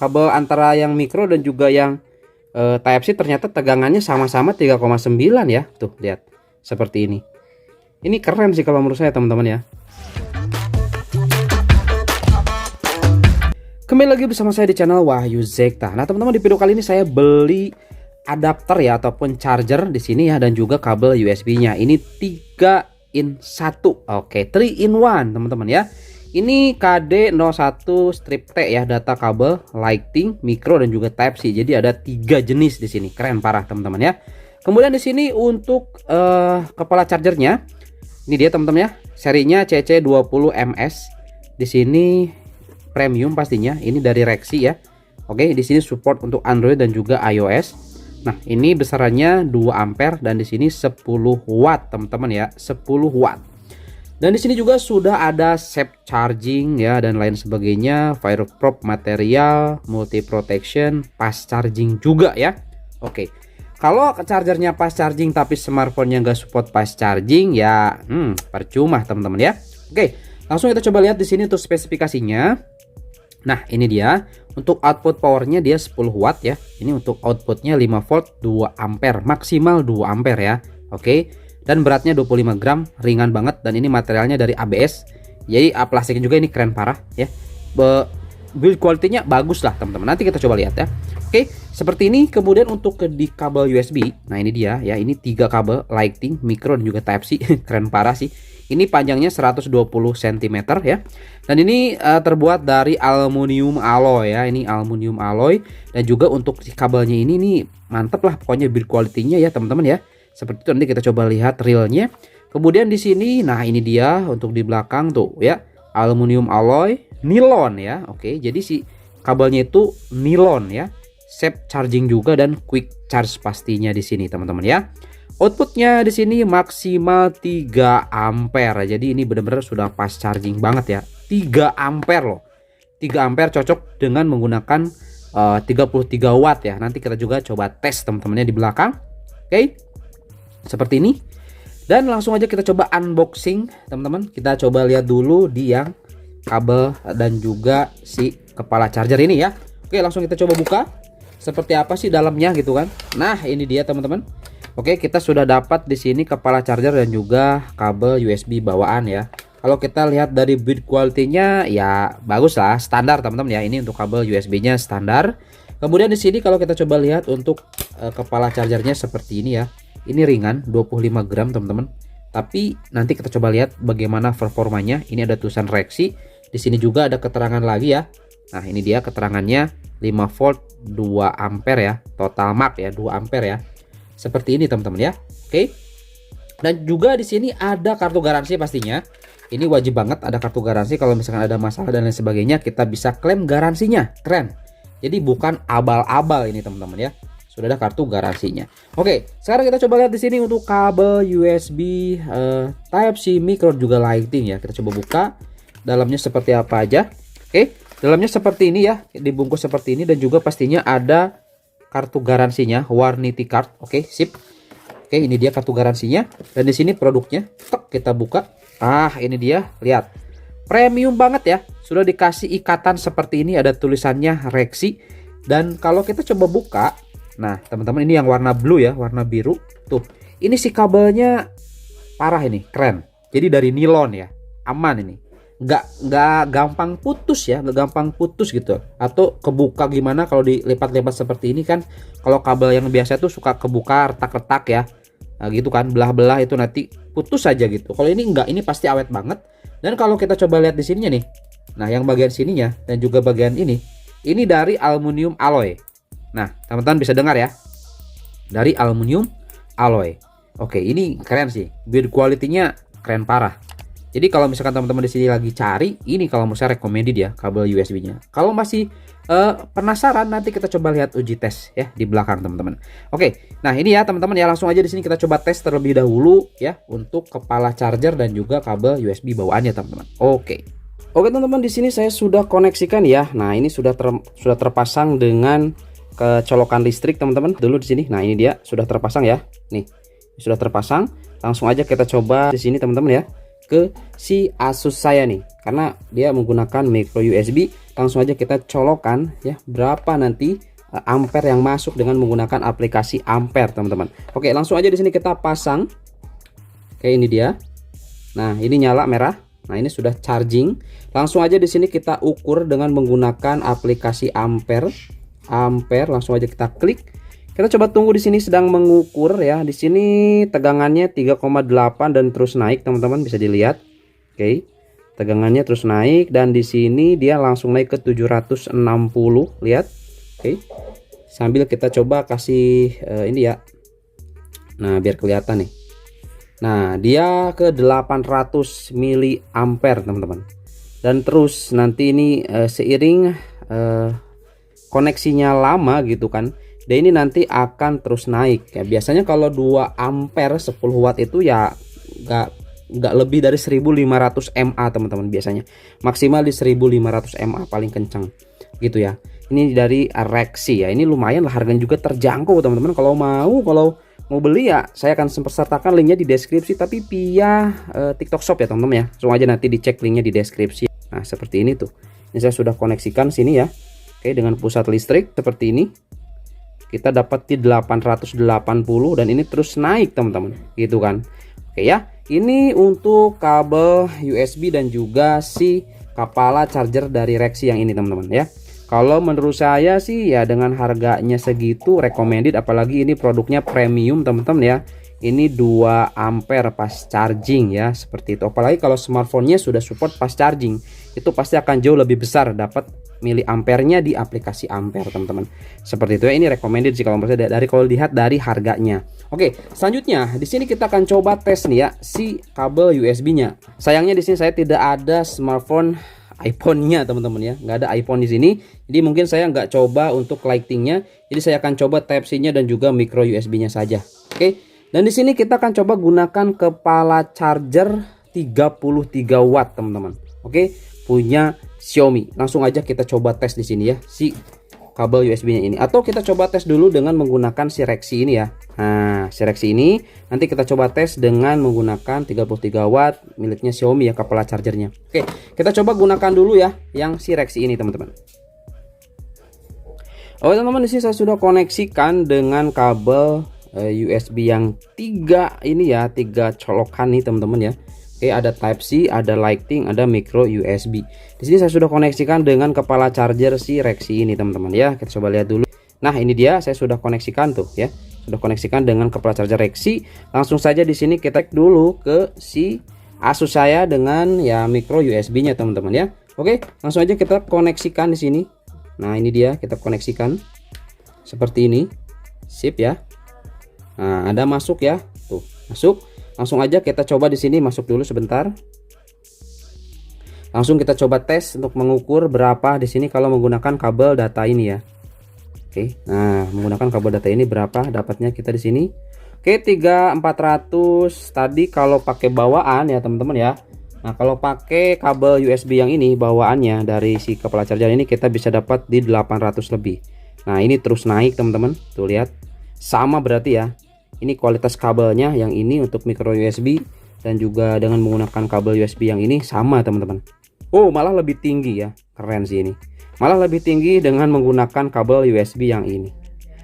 kabel antara yang micro dan juga yang Type-C ternyata tegangannya sama-sama 3,9 ya. Tuh, lihat. Seperti ini. Ini keren sih kalau menurut saya, teman-teman ya. Kembali lagi bersama saya di channel Wahyu Zekta. Nah, teman-teman, di video kali ini saya beli adapter ya ataupun charger di sini ya, dan juga kabel USB-nya. Ini 3 in 1. Oke, 3 in 1, teman-teman ya. Ini KD01 strip T ya, data kabel, lighting, micro dan juga Type-C. Jadi ada 3 jenis di sini. Keren parah, teman-teman ya. Kemudian di sini untuk kepala chargernya, ini dia teman-teman ya. Serinya CC20MS. Di sini premium pastinya. Ini dari Rexi ya. Oke, di sini support untuk Android dan juga iOS. Nah, ini besarannya 2 ampere dan di sini 10 watt, teman-teman ya. 10 watt. Dan di sini juga sudah ada safe charging ya dan lain sebagainya, fireproof material, multi protection, fast charging juga ya. Oke. Kalau chargernya fast charging tapi smartphone-nya nggak support fast charging ya, percuma teman-teman ya. Oke, langsung kita coba lihat di sini untuk spesifikasinya. Nah, ini dia. Untuk output powernya dia 10 watt ya. Ini untuk outputnya 5 volt 2 ampere, maksimal 2 ampere ya. Oke. Dan beratnya 25 gram, ringan banget, dan ini materialnya dari ABS. Jadi plastiknya juga ini keren parah ya. Build quality-nya bagus lah teman-teman. Nanti kita coba lihat ya. Oke, seperti ini. Kemudian untuk di kabel USB, nah ini dia ya, ini 3 kabel, lighting, micro dan juga Type-C. Keren parah sih. Ini panjangnya 120 cm ya. Dan ini terbuat dari aluminium alloy ya. Ini aluminium alloy, dan juga untuk si kabelnya ini nih mantep lah pokoknya build quality-nya ya teman-teman ya. Seperti itu, nanti kita coba lihat realnya. Kemudian di sini, nah ini dia untuk di belakang tuh ya, aluminium alloy, nilon ya. Oke, jadi si kabelnya itu nilon ya, safe charging juga dan quick charge pastinya di sini teman-teman ya. Outputnya di sini maksimal 3 ampere. Jadi ini benar-benar sudah fast charging banget ya. 3 ampere loh. 3 ampere cocok dengan menggunakan 33 watt ya. Nanti kita juga coba tes teman-temannya di belakang. Oke. Seperti ini. Dan langsung aja kita coba unboxing teman-teman. Kita coba lihat dulu di yang kabel dan juga si kepala charger ini ya. Oke, langsung kita coba buka. Seperti apa sih dalamnya gitu kan. Nah, ini dia teman-teman. Oke, kita sudah dapat di sini kepala charger dan juga kabel USB bawaan ya. Kalau kita lihat dari build quality-nya ya bagus lah, standar teman-teman ya. Ini untuk kabel USB-nya standar. Kemudian di sini kalau kita coba lihat untuk kepala chargernya seperti ini ya. Ini ringan 25 gram teman-teman. Tapi nanti kita coba lihat bagaimana performanya. Ini ada tulisan Rexi. Di sini juga ada keterangan lagi ya. Nah, ini dia keterangannya 5 volt 2 ampere ya. Total mark ya 2 ampere ya. Seperti ini teman-teman ya. Oke. Dan juga di sini ada kartu garansi pastinya. Ini wajib banget ada kartu garansi. Kalau misalkan ada masalah dan lain sebagainya, kita bisa klaim garansinya. Keren. Jadi bukan abal-abal ini teman-teman ya. Sudah ada kartu garansinya. Oke, sekarang kita coba lihat di sini untuk kabel USB Type-C, micro juga lighting ya. Kita coba buka dalamnya seperti apa aja. Oke, dalamnya seperti ini ya, dibungkus seperti ini dan juga pastinya ada kartu garansinya, warranty card. Oke, sip. Oke, ini dia kartu garansinya dan di sini produknya. Tek, kita buka. Ah, ini dia, lihat. Premium banget ya. Sudah dikasih ikatan seperti ini, ada tulisannya Rexi. Dan kalau kita coba buka, nah teman-teman ini yang warna blue ya, warna biru. Tuh, ini si kabelnya parah ini, keren. Jadi dari nilon ya, aman ini. Nggak gampang putus ya, nggak gampang putus gitu. Atau kebuka gimana kalau dilipat-lipat seperti ini kan. Kalau kabel yang biasa tuh suka kebuka retak-retak ya. Nah, gitu kan, belah-belah itu nanti putus saja gitu. Kalau ini enggak, ini pasti awet banget. Dan kalau kita coba lihat di sininya nih. Nah, yang bagian sininya dan juga bagian ini dari aluminium alloy. Nah, teman-teman bisa dengar ya. Dari aluminium alloy. Oke, ini keren sih. Build quality-nya keren parah. Jadi kalau misalkan teman-teman di sini lagi cari, ini kalau mau saya recommended ya kabel USB-nya. Kalau masih penasaran, nanti kita coba lihat uji tes ya di belakang teman-teman. Oke, nah ini ya teman-teman ya, langsung aja di sini kita coba tes terlebih dahulu ya untuk kepala charger dan juga kabel USB bawaannya teman-teman. Oke, teman-teman, di sini saya sudah koneksikan ya. Nah, ini sudah terpasang dengan colokan listrik teman-teman. Dulu di sini. Nah, ini dia sudah terpasang ya. Nih, sudah terpasang. Langsung aja kita coba di sini teman-teman ya. ke si Asus saya nih, karena dia menggunakan micro USB. Langsung aja kita colokkan ya, berapa nanti ampere yang masuk dengan menggunakan aplikasi ampere, teman-teman. Oke, langsung aja di sini kita pasang. Oke, ini dia. Nah, ini nyala merah. Nah, ini sudah charging. Langsung aja di sini kita ukur dengan menggunakan aplikasi ampere. Langsung aja kita klik. Kita coba tunggu di sini sedang mengukur ya. Di sini tegangannya 3,8 dan terus naik, teman-teman bisa dilihat. Oke. Tegangannya terus naik dan di sini dia langsung naik ke 760, lihat. Oke. Sambil kita coba kasih ini ya. Nah, biar kelihatan nih. Nah, dia ke 800 miliampere, teman-teman. Dan terus nanti ini seiring koneksinya lama gitu kan, dan ini nanti akan terus naik ya. Biasanya kalau 2 ampere 10 watt itu ya nggak lebih dari 1500 mA, teman-teman. Biasanya maksimal di 1500 mA paling kencang gitu ya. Ini dari Rexsi ya. Ini lumayan lah, harganya juga terjangkau, teman-teman. Kalau mau beli ya, saya akan sertakan linknya di deskripsi, tapi via TikTok Shop ya, teman-teman ya. Langsung aja nanti dicek linknya di deskripsi. Nah, seperti ini tuh. Ini saya sudah koneksikan sini ya. Oke, dengan pusat listrik seperti ini. Kita dapat di 880 dan ini terus naik, teman-teman. Gitu kan. Oke ya. Ini untuk kabel USB dan juga si kepala charger dari Rexsi yang ini, teman-teman ya. Kalau menurut saya sih ya dengan harganya segitu recommended, apalagi ini produknya premium, teman-teman ya. Ini 2 ampere pas charging ya, seperti itu. Apalagi kalau smartphone-nya sudah support pas charging, itu pasti akan jauh lebih besar dapat miliampernya di aplikasi ampere, teman-teman. Seperti itu ya, ini recommended sih kalau menurut saya kalau dilihat dari harganya. Oke, selanjutnya di sini kita akan coba tes nih ya si kabel USB-nya. Sayangnya di sini saya tidak ada smartphone iPhone-nya, teman-teman ya. Nggak ada iPhone di sini. Jadi mungkin saya nggak coba untuk lighting-nya. Jadi saya akan coba Type-C-nya dan juga micro USB-nya saja. Oke. Dan di sini kita akan coba gunakan kepala charger 33 watt, teman-teman. Oke, punya Xiaomi. Langsung aja kita coba tes di sini ya si kabel USB-nya ini. Atau kita coba tes dulu dengan menggunakan si Rexsi ini ya. Nah, si Rexsi ini nanti kita coba tes dengan menggunakan 33 watt miliknya Xiaomi ya, kepala chargernya. Oke, kita coba gunakan dulu ya yang si Rexsi ini, teman-teman. Oke, teman-teman, di sini saya sudah koneksikan dengan kabel USB yang 3 ini ya, 3 colokan nih, teman-teman ya. Oke, ada Type-C, ada Lightning, ada micro USB. Di sini saya sudah koneksikan dengan kepala charger si Rexsi ini, teman-teman ya. Kita coba lihat dulu. Nah, ini dia, saya sudah koneksikan tuh ya. Sudah koneksikan dengan kepala charger Rexsi. Langsung saja di sini kita cek dulu ke si Asus saya dengan ya micro USB-nya, teman-teman ya. Oke, langsung aja kita koneksikan di sini. Nah, ini dia, kita koneksikan seperti ini. Sip ya. Nah, ada masuk ya. Tuh, masuk. Langsung aja kita coba di sini, masuk dulu sebentar. Langsung kita coba tes untuk mengukur berapa di sini kalau menggunakan kabel data ini ya. Oke. Nah, menggunakan kabel data ini berapa dapatnya kita di sini? Oke, 3400 tadi kalau pakai bawaan ya, teman-teman ya. Nah, kalau pakai kabel USB yang ini bawaannya dari si kepala charger ini kita bisa dapat di 800 lebih. Nah, ini terus naik, teman-teman. Tuh lihat. Sama berarti ya. Ini kualitas kabelnya yang ini untuk micro USB dan juga dengan menggunakan kabel USB yang ini sama, teman-teman. Oh, malah lebih tinggi ya. Keren sih ini. Malah lebih tinggi dengan menggunakan kabel USB yang ini.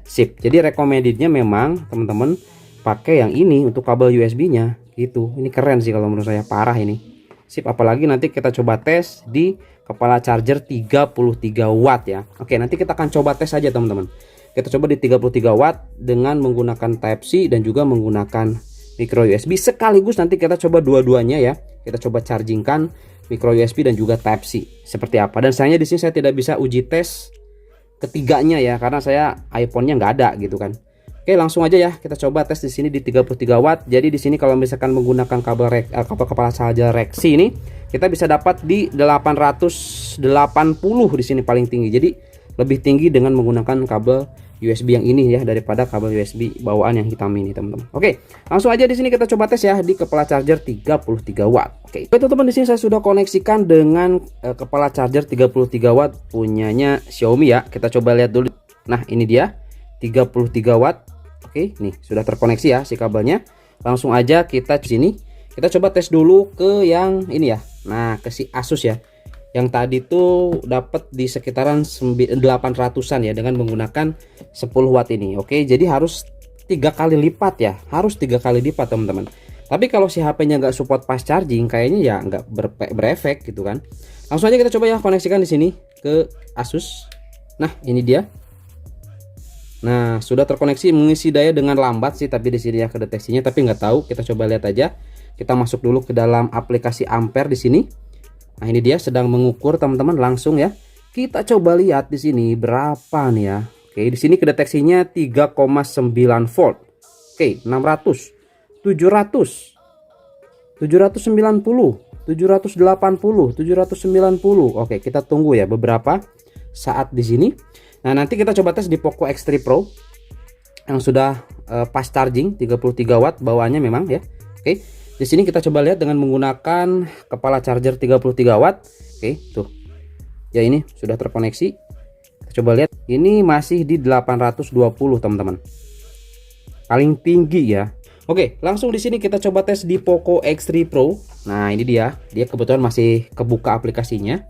Sip. Jadi recommendednya memang teman-teman pakai yang ini untuk kabel USB-nya gitu. Ini keren sih kalau menurut saya, parah ini. Sip, apalagi nanti kita coba tes di kepala charger 33 watt ya. Oke, nanti kita akan coba tes aja, teman-teman. Kita coba di 33 watt dengan menggunakan Type-C dan juga menggunakan micro USB. Sekaligus nanti kita coba dua-duanya ya. Kita coba chargingkan micro USB dan juga Type-C seperti apa. Dan sayangnya di sini saya tidak bisa uji tes ketiganya ya, karena saya iPhone-nya nggak ada gitu kan. Oke, langsung aja ya kita coba tes di sini di 33 watt. Jadi di sini kalau misalkan menggunakan kabel kepala charger Rexsi ini, kita bisa dapat di 880 di sini paling tinggi. Jadi lebih tinggi dengan menggunakan kabel USB yang ini ya daripada kabel USB bawaan yang hitam ini, teman-teman. Oke, langsung aja di sini kita coba tes ya di kepala charger 33 watt. Oke, teman-teman, di sini saya sudah koneksikan dengan kepala charger 33 watt punyanya Xiaomi ya. Kita coba lihat dulu. Nah, ini dia 33 watt. Oke, nih sudah terkoneksi ya si kabelnya. Langsung aja kita di sini Kita coba tes dulu ke yang ini ya. Nah, ke si Asus ya. Yang tadi tuh dapat di sekitaran 800-an ya dengan menggunakan 10 watt ini. Oke, jadi harus 3 kali lipat ya. Harus 3 kali lipat teman-teman. Tapi kalau si HP-nya nggak support fast charging, kayaknya ya nggak berefek gitu kan. Langsung aja kita coba ya koneksikan di sini ke Asus. Nah, ini dia. Nah, sudah terkoneksi, mengisi daya dengan lambat sih tapi di sini ya kedeteksinya, tapi nggak tahu. Kita coba lihat aja. Kita masuk dulu ke dalam aplikasi Ampere di sini. Nah, ini dia sedang mengukur teman-teman langsung ya. Kita coba lihat di sini berapa nih ya. Oke, di sini kedeteksinya 3,9 volt. Oke, 600, 700, 790, 780, 790. Oke, kita tunggu ya beberapa saat di sini. Nah, nanti kita coba tes di Poco X3 Pro yang sudah fast charging 33 watt bawaannya memang ya. Oke. Di sini kita coba lihat dengan menggunakan kepala charger 33 watt. Oke, tuh. Ya ini sudah terkoneksi. Kita coba lihat. Ini masih di 820, teman-teman. Paling tinggi ya. Oke, langsung di sini kita coba tes di Poco X3 Pro. Nah, ini dia. Dia kebetulan masih kebuka aplikasinya.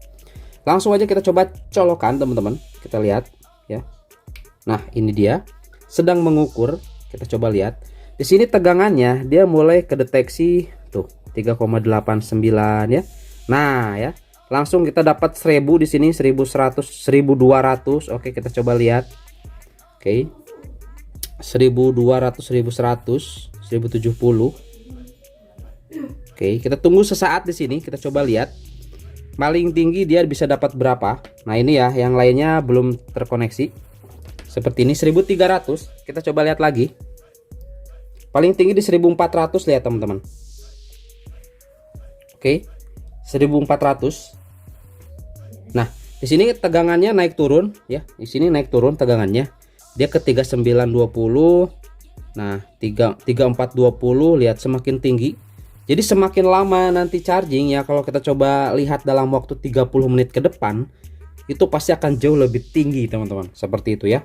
Langsung aja kita coba colokan, teman-teman. Kita lihat ya. Nah, ini dia. Sedang mengukur. Kita coba lihat. Di sini tegangannya dia mulai kedeteksi tuh 3,89 ya. Nah, ya. Langsung kita dapat 1000 di sini, 1100, 1200. Oke, kita coba lihat. Oke. 1200, 1100, 1070. Oke, kita tunggu sesaat di sini, kita coba lihat. Paling tinggi dia bisa dapat berapa? Nah, ini ya, yang lainnya belum terkoneksi. Seperti ini 1300. Kita coba lihat lagi. Paling tinggi di 1400 lihat teman-teman. Oke. 1400. Nah, di sini tegangannya naik turun ya. Di sini naik turun tegangannya. Dia ke 3920. Nah, 3420 lihat semakin tinggi. Jadi semakin lama nanti charging ya, kalau kita coba lihat dalam waktu 30 menit ke depan, itu pasti akan jauh lebih tinggi teman-teman. Seperti itu ya.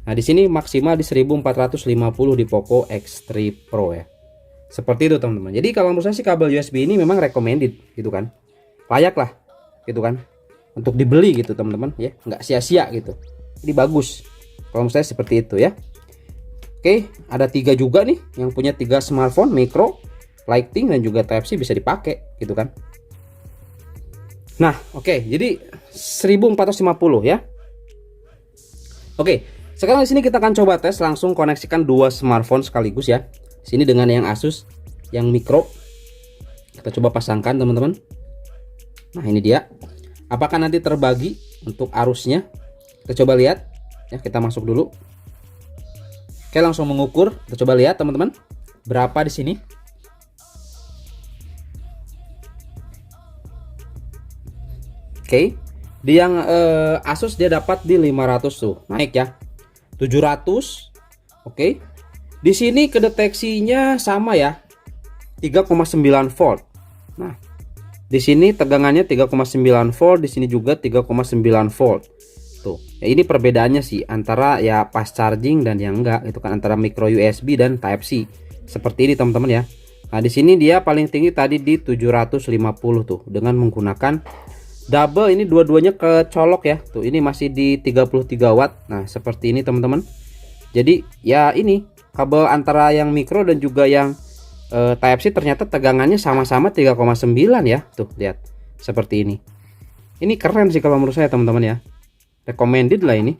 Nah, di sini maksimal di 1450 di Poco X3 Pro ya. Seperti itu teman-teman. Jadi kalau menurut saya sih kabel USB ini memang recommended gitu kan. Layak lah gitu kan untuk dibeli gitu teman-teman ya, nggak sia-sia gitu. Ini bagus. Kalau menurut saya seperti itu ya. Oke, ada 3 juga nih yang punya 3 smartphone micro, Lightning dan juga Type-C bisa dipakai gitu kan. Nah, oke, jadi 1450 ya. Oke. Sekarang di sini kita akan coba tes langsung koneksikan 2 smartphone sekaligus ya. Sini dengan yang Asus yang micro. Kita coba pasangkan teman-teman. Nah, ini dia. Apakah nanti terbagi untuk arusnya? Kita coba lihat. Ya, kita masuk dulu. Oke, langsung mengukur. Kita coba lihat teman-teman. Berapa di sini? Oke. Di yang Asus dia dapat di 500 tuh. Naik ya. 700. Oke. Di sini kedeteksinya sama ya. 3,9 volt. Nah, di sini tegangannya 3,9 volt, di sini juga 3,9 volt. Tuh. Ya, ini perbedaannya sih antara ya fast charging dan yang enggak, itu kan antara micro USB dan Type-C. Seperti ini teman-teman ya. Nah, di sini dia paling tinggi tadi di 750 tuh dengan menggunakan double, ini dua-duanya kecolok ya. Tuh, ini masih di 33 watt. Nah, seperti ini teman-teman. Jadi, ya ini kabel antara yang micro dan juga yang Type-C ternyata tegangannya sama-sama 3,9 ya. Tuh, lihat. Seperti ini. Ini keren sih kalau menurut saya teman-teman ya. Recommended lah ini.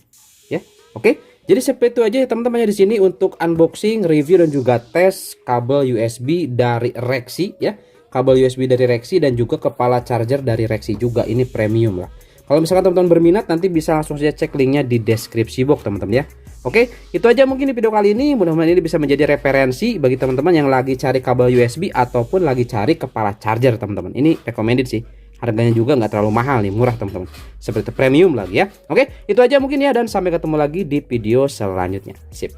Ya. Oke. Jadi seperti itu aja ya teman-teman ya di sini untuk unboxing, review dan juga tes kabel USB dari Rexi ya. Kabel USB dari Rexi dan juga kepala charger dari Rexi juga, ini premium lah. Kalau misalkan teman-teman berminat nanti bisa langsung saja cek linknya di deskripsi box teman-teman ya. Oke, itu aja mungkin di video kali ini. Mudah-mudahan ini bisa menjadi referensi bagi teman-teman yang lagi cari kabel USB ataupun lagi cari kepala charger teman-teman. Ini recommended sih. Harganya juga nggak terlalu mahal nih, murah teman-teman. Seperti premium lagi ya. Oke, itu aja mungkin ya dan sampai ketemu lagi di video selanjutnya. Sip.